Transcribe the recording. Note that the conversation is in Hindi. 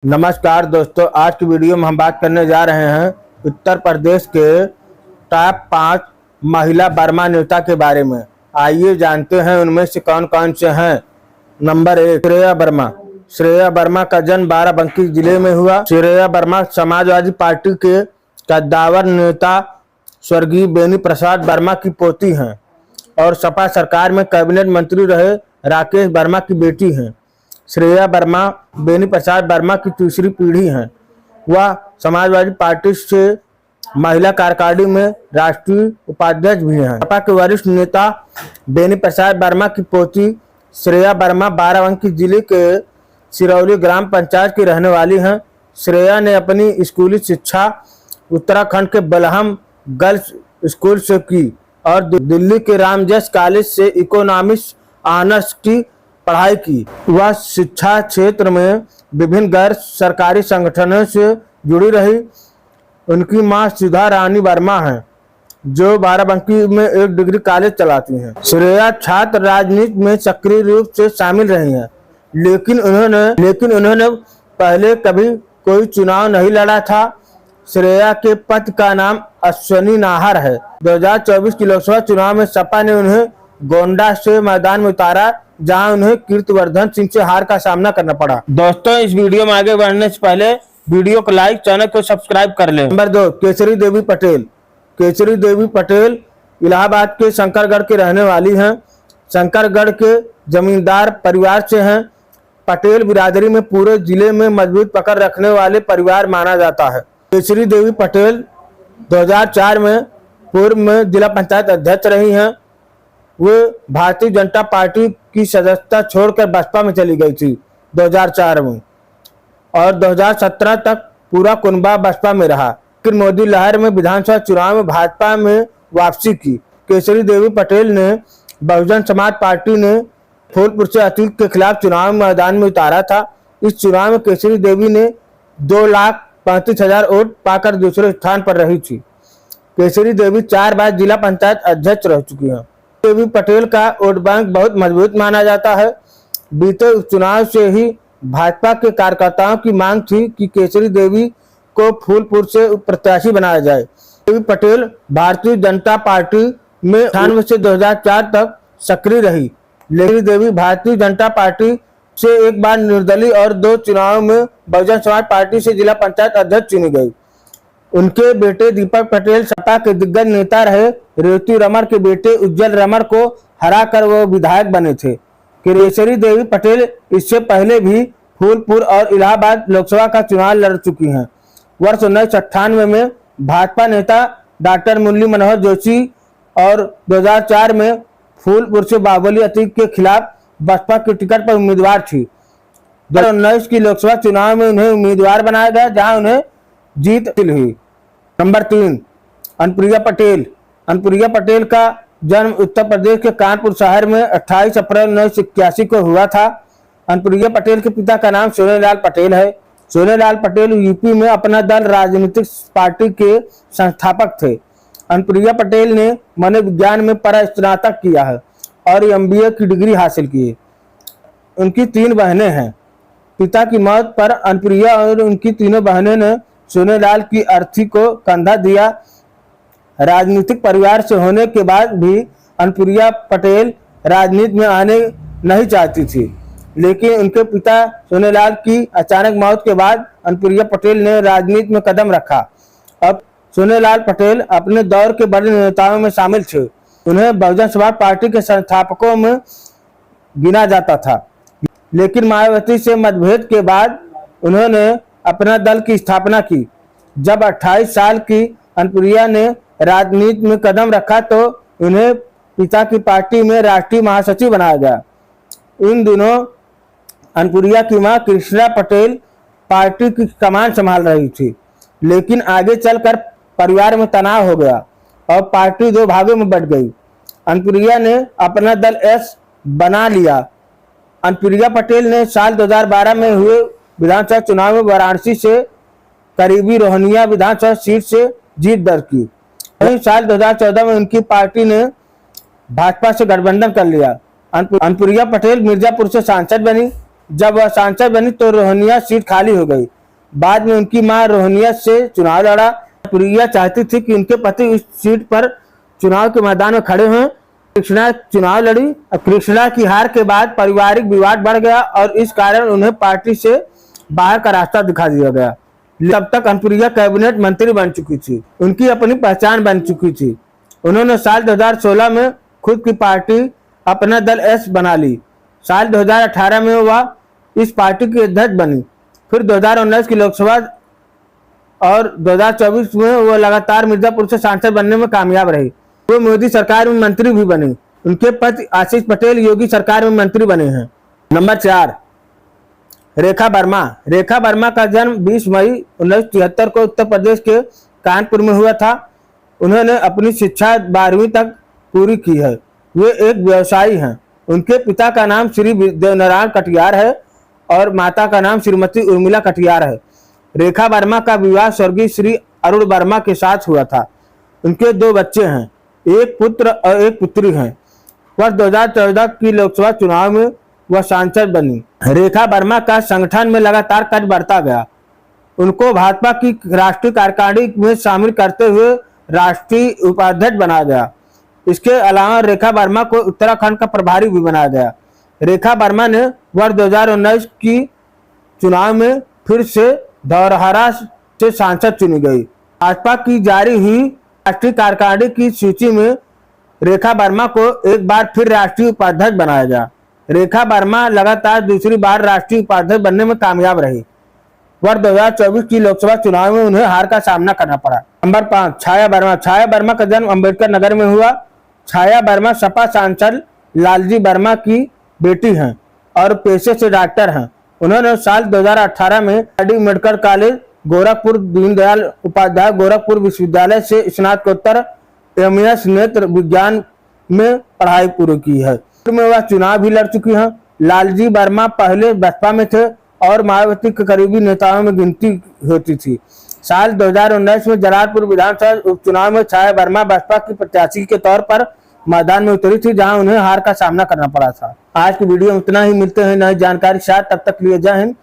नमस्कार दोस्तों, आज की वीडियो में हम बात करने जा रहे हैं उत्तर प्रदेश के टॉप 5 महिला बर्मा नेता के बारे में। आइए जानते हैं उनमें से कौन कौन से हैं। नंबर 1, श्रेया वर्मा। श्रेया वर्मा का जन्म बाराबंकी जिले में हुआ। श्रेया वर्मा समाजवादी पार्टी के कद्दावर नेता स्वर्गीय बेनी प्रसाद वर्मा की पोती हैं और सपा सरकार में कैबिनेट मंत्री रहे राकेश वर्मा की बेटी हैं। श्रेया वर्मा बेनी प्रसाद वर्मा की तीसरी पीढ़ी हैं। वह समाजवादी पार्टी से महिला कार्यकारिणी में राष्ट्रीय उपाध्यक्ष भी हैं। सपा के वरिष्ठ नेता बेनी प्रसाद वर्मा की पोती श्रेया वर्मा बाराबंकी जिले के सिरौली ग्राम पंचायत की रहने वाली हैं। श्रेया ने अपनी स्कूली शिक्षा उत्तराखंड के बलहम गर्ल्स स्कूल से की और दिल्ली के रामजस कॉलेज से इकोनॉमिक्स ऑनर्स की पढ़ाई की। वह शिक्षा क्षेत्र में विभिन्न गैर सरकारी संगठनों से जुड़ी रही। उनकी मां सुधा रानी वर्मा हैं, जो बाराबंकी में एक डिग्री कॉलेज चलाती हैं। श्रेया छात्र राजनीति में सक्रिय रूप से शामिल रही हैं, लेकिन उन्होंने पहले कभी कोई चुनाव नहीं लड़ा था। श्रेया के पति का नाम अश्वनी नाहर है। 2024 के लोकसभा चुनाव में सपा ने उन्हें गोंडा से मैदान में उतारा, जहां उन्हें कीर्तिवर्धन सिंह से हार का सामना करना पड़ा। दोस्तों, इस वीडियो में आगे बढ़ने से पहले वीडियो को लाइक, चैनल को सब्सक्राइब कर लें। नंबर 2, केसरी देवी पटेल। केसरी देवी पटेल इलाहाबाद के शंकरगढ़ के रहने वाली हैं। शंकरगढ़ के जमींदार परिवार से हैं। पटेल बिरादरी में पूरे जिले में मजबूत पकड़ रखने वाले परिवार माना जाता है। केसरी देवी पटेल 2004 में पूर्व में जिला पंचायत अध्यक्ष रही हैं। वे भारतीय जनता पार्टी की सदस्यता छोड़कर बसपा में चली गई थी 2004 में और 2017 तक पूरा कुनबा बसपा में रहा। फिर मोदी लहर में विधानसभा चुनाव में भाजपा में वापसी की। केसरी देवी पटेल ने बहुजन समाज पार्टी ने फूलपुर से अतीत के खिलाफ चुनाव मैदान में उतारा था। इस चुनाव में केसरी देवी ने 2,35,000 वोट पाकर दूसरे स्थान पर रही थी। केसरी देवी 4 बार जिला पंचायत अध्यक्ष रह चुकी हैं। देवी पटेल का वोट बैंक बहुत मजबूत माना जाता है। बीते उपचुनाव से ही भाजपा के कार्यकर्ताओं की मांग थी कि केसरी देवी को फूलपुर से प्रत्याशी बनाया जाए। देवी पटेल भारतीय जनता पार्टी में 98 से 2004 तक सक्रिय रही, लेकिन देवी भारतीय जनता पार्टी से एक बार निर्दलीय और 2 चुनावों में बहुजन समाज पार्टी से जिला पंचायत अध्यक्ष चुनी गई। उनके बेटे दीपक पटेल सपा के दिग्गज नेता रहे। रेवती रमन के बेटे उज्जवल रमन को हराकर वो विधायक बने थे। केसरी देवी पटेल इससे पहले भी फूलपुर और इलाहाबाद लोकसभा का चुनाव लड़ चुकी हैं। वर्ष 1998 में भाजपा नेता डॉक्टर मुरली मनोहर जोशी और 2004 में फूलपुर से बाहुबली अतीक के खिलाफ बसपा के टिकट पर उम्मीदवार थी। 2019 की लोकसभा चुनाव में उन्हें उम्मीदवार बनाया गया, जहां उन्हें जीत हासिल हुई। नंबर 3, अनुप्रिया पटेल। अनुप्रिया पटेल का जन्म उत्तर प्रदेश के कानपुर शहर में 28 अप्रैल 1981 को हुआ था। अनुप्रिया पटेल के पिता का नाम सोनेलाल पटेल है। सोनेलाल पटेल यूपी में अपना दल राजनीतिक पार्टी के संस्थापक थे। अनुप्रिया पटेल ने मनोविज्ञान में परास्नातक किया है और MBA की डिग्री हासिल की है। उनकी 3 बहनें हैं। पिता की मौत पर अनुप्रिया और उनकी तीनों बहनों ने सोनेलाल की अर्थी को कंधा दिया। राजनीतिक परिवार से होने के बाद भी अनुप्रिया पटेल राजनीति में आने नहीं चाहती थी, लेकिन उनके पिता सोनेलाल की अचानक मौत के बाद अनुप्रिया पटेल ने राजनीति में कदम रखा। अब सोनेलाल पटेल अपने दौर के बड़े नेताओं में शामिल थे। उन्हें बहुजन समाज पार्टी के संस्थापकों में गिना जाता था, लेकिन मायावती से मतभेद के बाद उन्होंने अपना दल की स्थापना की। जब 28 साल की अनुप्रिया ने राजनीति में कदम रखा तो उन्हें पिता की पार्टी में राष्ट्रीय महासचिव बनाया गया। इन दिनों अनुप्रिया की मां कृष्णा पटेल पार्टी की कमान संभाल रही थी, लेकिन आगे चलकर परिवार में तनाव हो गया और पार्टी 2 भागों में बंट गई। अनुप्रिया ने अपना दल एस बना लिया। अनुप्रिया पटेल ने साल 2012 में हुए विधानसभा चुनाव में वाराणसी से करीबी रोहनिया विधानसभा सीट से जीत दर्ज की। वहीं साल 2014 में उनकी पार्टी ने भाजपा से गठबंधन कर लिया। अनुप्रिया पटेल मिर्जापुर से सांसद बनी। जब वह सांसद बनी तो रोहनिया सीट खाली हो गई। बाद में उनकी मां रोहनिया से चुनाव लड़ा। प्रिया चाहती थी कि उनके पति इस सीट पर चुनाव के मैदान में खड़े हों। कृष्णा चुनाव लड़ी। अब कृष्णा की हार के बाद पारिवारिक विवाद बढ़ गया और इस कारण उन्हें पार्टी से बाहर का रास्ता दिखा दिया गया। तब तक अनुप्रिया कैबिनेट मंत्री बन चुकी थी, उनकी अपनी पहचान बन चुकी थी। उन्होंने साल 2016 में खुद की पार्टी अपना दल एस बना ली। साल 2018 में वह इस पार्टी की अध्यक्ष बनी। फिर 2019 की लोकसभा और 2024 में वो लगातार मिर्जापुर से सांसद बनने में कामयाब रही। वो मोदी सरकार में मंत्री भी बने। उनके पति आशीष पटेल योगी सरकार में मंत्री बने हैं। नंबर 4, रेखा वर्मा। रेखा वर्मा का जन्म 20 मई 1973 को उत्तर प्रदेश के कानपुर में हुआ था। उन्होंने अपनी शिक्षा 12वीं तक पूरी की है। वे एक व्यवसायी हैं। उनके पिता का नाम श्री देवनारायण कटियार है और माता का नाम श्रीमती उर्मिला कटियार है। रेखा वर्मा का विवाह स्वर्गीय श्री अरुण वर्मा के साथ हुआ था। उनके 2 बच्चे हैं, एक पुत्र और एक पुत्री हैं। वर्ष 2014 की लोकसभा चुनाव में वह सांसद बनी। रेखा वर्मा का संगठन में लगातार कद बढ़ता गया। उनको भाजपा की राष्ट्रीय कार्यकारिणी में शामिल करते हुए राष्ट्रीय उपाध्यक्ष बनाया गया। इसके अलावा रेखा वर्मा को उत्तराखंड का प्रभारी भी बनाया गया। रेखा वर्मा ने वर्ष 2019 की चुनाव में फिर से धौरहरा से सांसद चुनी गई। भाजपा की जारी हुई राष्ट्रीय कार्यकारिणी की सूची में रेखा वर्मा को एक बार फिर राष्ट्रीय उपाध्यक्ष बनाया गया। रेखा वर्मा लगातार दूसरी बार राष्ट्रीय उपाध्यक्ष बनने में कामयाब रही। वर्ष 2024 की लोकसभा चुनाव में उन्हें हार का सामना करना पड़ा। नंबर 5, छाया वर्मा। छाया वर्मा का जन्म अंबेडकर नगर में हुआ। छाया वर्मा सपा सांसद लालजी वर्मा की बेटी हैं और पेशे से डॉक्टर हैं। उन्होंने साल 2018 में मेडिकल कॉलेज गोरखपुर, दीनदयाल उपाध्याय गोरखपुर विश्वविद्यालय से स्नातकोत्तर MS नेत्र विज्ञान में पढ़ाई पूरी की है। में वह चुनाव भी लड़ चुकी हैं। लालजी वर्मा पहले बसपा में थे और मायावती के करीबी नेताओं में गिनती होती थी। साल 2019 में जलालपुर विधानसभा उपचुनाव में छाया वर्मा बसपा की प्रत्याशी के तौर पर मैदान में उतरी थी, जहां उन्हें हार का सामना करना पड़ा था। आज की वीडियो में इतना ही। मिलते हैं नई जानकारी के साथ, तब तक लिए जय हिंद।